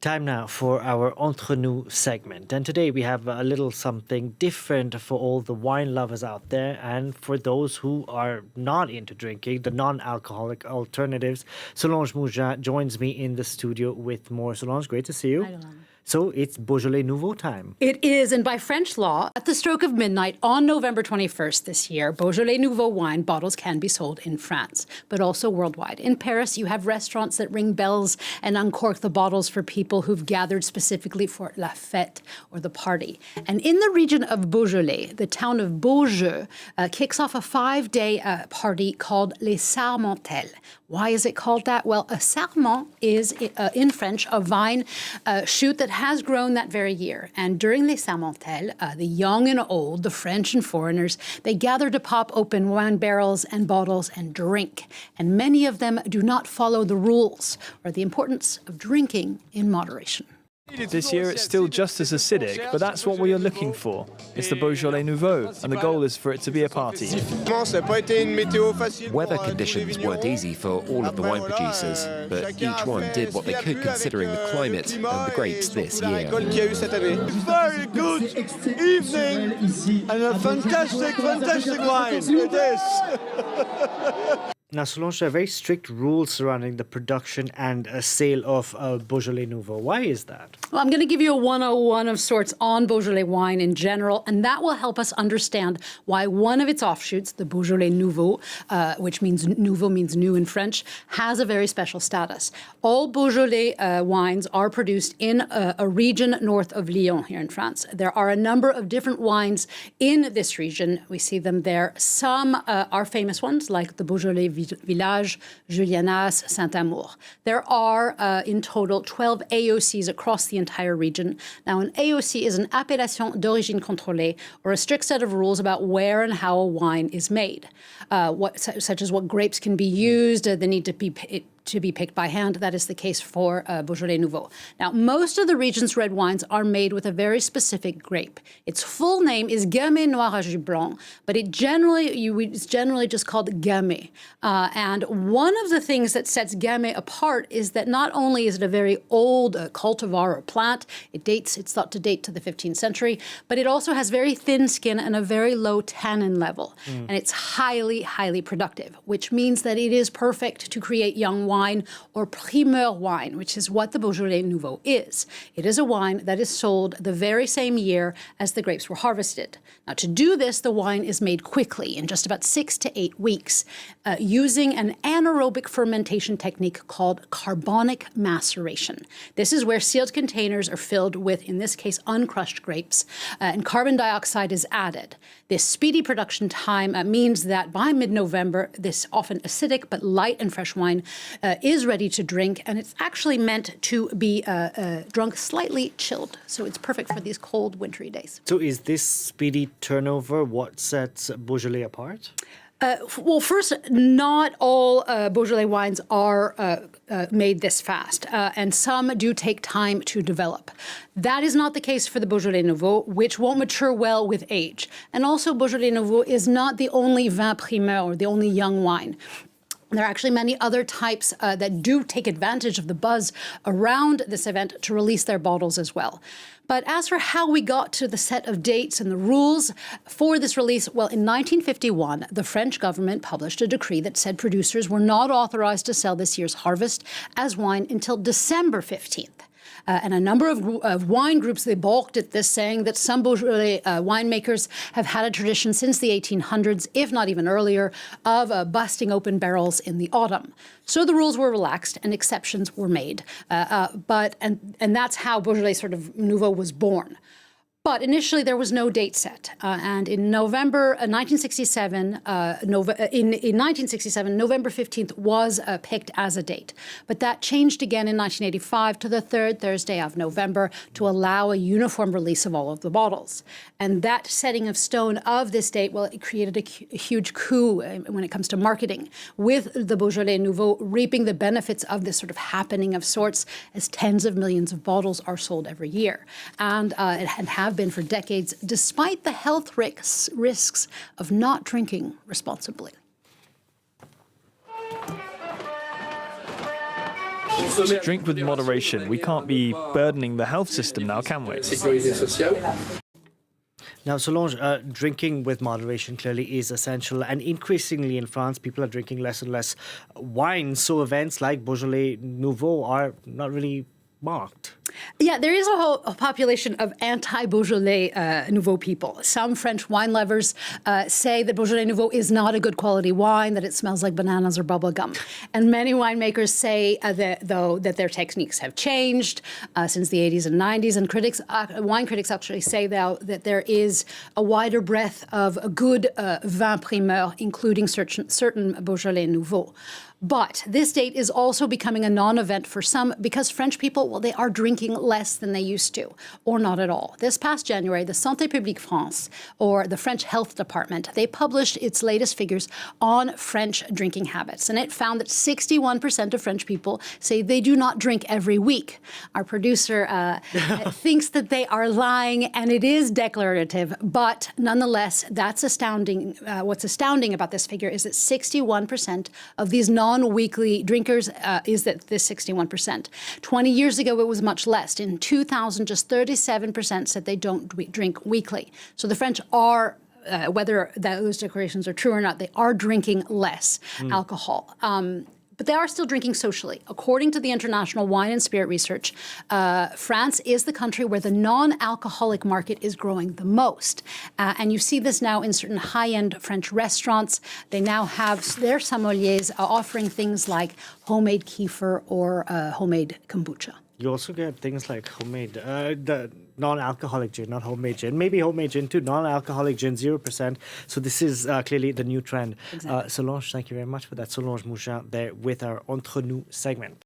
Time now for our Entre Nous segment. And today we have a little something different for all the wine lovers out there and for those who are not into drinking, the non-alcoholic alternatives. Solange Mougin joins me in the studio with more. Solange, great to see you. Hi, Alana. So it's Beaujolais Nouveau time. It is, and by French law, at the stroke of midnight on November 21st this year, Beaujolais Nouveau wine bottles can be sold in France, but also worldwide. In Paris, you have restaurants that ring bells and uncork the bottles for people who've gathered specifically for la fête, or the party. And in the region of Beaujolais, the town of Beaujeu kicks off a 5-day party called Les Sarmentelles. Why is it called that? Well, a sarment is, in French, a vine shoot that has grown that very year. And during Les Sarmentelles, the young and old, the French and foreigners, they gather to pop open wine barrels and bottles and drink. And many of them do not follow the rules or the importance of drinking in moderation. This year it's still just as acidic, but that's what we are looking for. It's the Beaujolais Nouveau, and the goal is for it to be a party. Weather conditions weren't easy for all of the wine producers, but each one did what they could considering the climate and the grapes this year. Very good evening and a fantastic wine it is. Now, Solange, there are very strict rules surrounding the production and sale of Beaujolais Nouveau. Why is that? Well, I'm going to give you a 101 of sorts on Beaujolais wine in general, and that will help us understand why one of its offshoots, the Beaujolais Nouveau, which means nouveau means new in French, has a very special status. All Beaujolais wines are produced in a region north of Lyon here in France. There are a number of different wines in this region. We see them there. Some are famous ones, like the Beaujolais Village, Julianas, Saint-Amour. There are, in total, 12 AOCs across the entire region. Now, an AOC is an appellation d'origine contrôlée, or a strict set of rules about where and how a wine is made, such as what grapes can be used, they need to be picked by hand. That is the case for Beaujolais Nouveau. Now, most of the region's red wines are made with a very specific grape. Its full name is Gamay Noir à Jus Blanc, but it's generally just called Gamay. And one of the things that sets Gamay apart is that not only is it a very old cultivar or plant, it's thought to date to the 15th century, but it also has very thin skin and a very low tannin level. And it's highly, highly productive, which means that it is perfect to create young wine or primeur wine, which is what the Beaujolais Nouveau is. It is a wine that is sold the very same year as the grapes were harvested. Now, to do this, the wine is made quickly, in just about 6 to 8 weeks, using an anaerobic fermentation technique called carbonic maceration. This is where sealed containers are filled with, in this case, uncrushed grapes, and carbon dioxide is added. This speedy production time means that by mid-November, this often acidic but light and fresh wine is ready to drink, and it's actually meant to be drunk slightly chilled. So it's perfect for these cold, wintry days. So is this speedy turnover what sets Beaujolais apart? Well, first, not all Beaujolais wines are made this fast, and some do take time to develop. That is not the case for the Beaujolais Nouveau, which won't mature well with age. And also, Beaujolais Nouveau is not the only vin primeur, or the only young wine. There are actually many other types that do take advantage of the buzz around this event to release their bottles as well. But as for how we got to the set of dates and the rules for this release, well, in 1951, the French government published a decree that said producers were not authorized to sell this year's harvest as wine until December 15th. And a number of wine groups, they balked at this, saying that some Beaujolais winemakers have had a tradition since the 1800s, if not even earlier, of busting open barrels in the autumn. So the rules were relaxed and exceptions were made. And that's how Beaujolais sort of Nouveau was born. But initially, there was no date set. And in November 1967, November 15th was picked as a date. But that changed again in 1985 to the third Thursday of November to allow a uniform release of all of the bottles. And that setting of stone of this date, well, it created a huge coup when it comes to marketing, with the Beaujolais Nouveau reaping the benefits of this sort of happening of sorts, as tens of millions of bottles are sold every year. And have been for decades, despite the health risks of not drinking responsibly. Drink with moderation. We can't be burdening the health system now, can we? Now, Solange, drinking with moderation clearly is essential, and increasingly in France, people are drinking less and less wine. So events like Beaujolais Nouveau are not really marked. Yeah, there is a population of anti-Beaujolais Nouveau people. Some French wine lovers say that Beaujolais Nouveau is not a good quality wine, that it smells like bananas or bubble gum. And many winemakers say that their techniques have changed since the 80s and 90s. And wine critics actually say that there is a wider breadth of a good vin primeur, including certain Beaujolais Nouveau. But this date is also becoming a non-event for some because French people, well, they are drinking less than they used to, or not at all. This past January, the Santé Publique France, or the French Health Department, they published its latest figures on French drinking habits. And it found that 61% of French people say they do not drink every week. Our producer thinks that they are lying, and it is declarative. But nonetheless, that's astounding. What's astounding about this figure is that 61% of these non-weekly drinkers is that this 61%. 20 years ago, it was much less. In 2000, just 37% said they don't drink weekly. So the French are, whether those declarations are true or not, they are drinking less alcohol. But they are still drinking socially. According to the International Wine and Spirit Research, France is the country where the non-alcoholic market is growing the most. And you see this now in certain high-end French restaurants. They now have their sommeliers offering things like homemade kefir or homemade kombucha. You also get things like homemade, the non-alcoholic gin, not homemade gin. Maybe homemade gin too, non-alcoholic gin, 0%. So this is clearly the new trend. Exactly. Solange, thank you very much for that. Solange Mougin there with our Entre Nous segment.